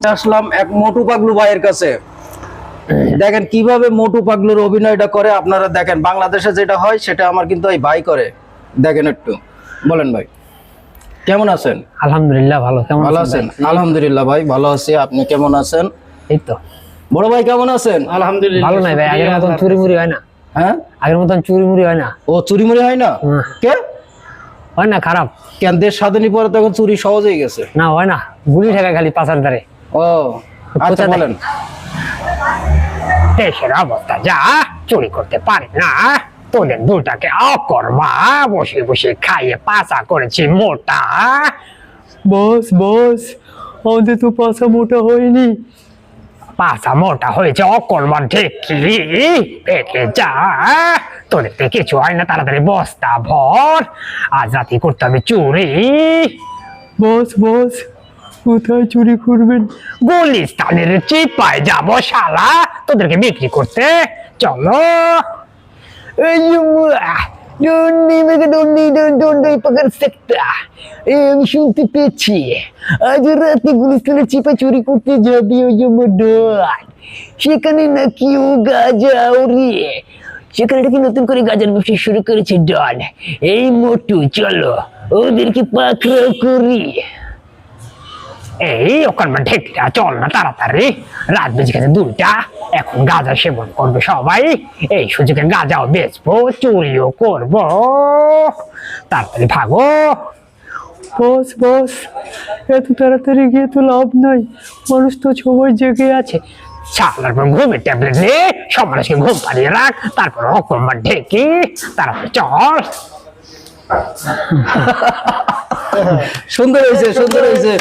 আসলাম এক মোটু পাগলু ভাইয়ের কাছে। দেখেন কিভাবে মোটু পাগলুর অভিনয়টা করে, আপনারা দেখেন। বাংলাদেশে যেটা হয় সেটা আমার কিন্তু এই ভাই করে। দেখেন একটু বলেন ভাই, কেমন আছেন? আলহামদুলিল্লাহ ভালো। কেমন ভালো আছেন? আলহামদুলিল্লাহ ভাই ভালো আছি। আপনি কেমন আছেন? এই তো বড় ভাই কেমন আছেন? আলহামদুলিল্লাহ ভালো নাই ভাই, আগের মতন চুরি মুড়ি হয় না। হ্যাঁ, আগের মতন চুরি মুড়ি হয় না। ও চুরি মুড়ি হয় না? হুম। কে হয় না, খারাপ কেন? দেশ স্বাধীনী পরে তখন চুরি সহজ হয়ে গেছে। না, হয় না, গুলি ঠেকা খালি পাচার ধারে। ও আচ্ছা কোথা বলেন। দেশের অবস্থা যা, চুরি করতে পারে না। তোদের দুটাকে অকর্মা বসে বসে খাইয়ে পাচা করেছি মোটা। বস বস, আমাদের তো পাচা মোটা হয়নি। পাচা মোটা হয়েছে অকর্মা ঢেকি পেকে যা। তোদের তো কিছু হয় না, তাড়াতাড়ি বস্তা ভর, আজ রাতে করতে হবে চুরি। বস বস, কোথায় চুরি করবেন? গুলিস্তানের চিপায় যাবো শালা, তোদেরকে বিক্রি করতে। চলো। আমি শুনতে পেয়েছি আজ রাতে গুলিস্তানের চিপায় চুরি করতে যাবি ওই যে মডান। সেখানে নাকি ও গাঁজা ওরে, সেখানে নাকি নতুন করে গাঁজার ব্যবসা শুরু করেছে ডন। এই মোটু, চলো ওদেরকে পাকড়াও করি। এই ওখানে ঢেকিরা, চল না তাড়াতাড়ি, রাত বেজে গেছে 2টা। এখন গাঁজা সেবন করবে সবাই, এই সুযোগে গাঁজাও বেচবো, চুরিও করবো। তাড়াতাড়ি ভাগো। বস বস, এত তাড়াতাড়ি গিয়ে তো লাভ নাই, মানুষ তো সবাই জেগে আছে। শালার পর ঘুমের ট্যাবলেট নে, সব মানুষকে ঘুম পাড়িয়ে রাখ, তারপর অকর্মা ঢেকি। তাড়াতাড়ি চল। সুন্দর হয়েছে, সুন্দর হয়েছে।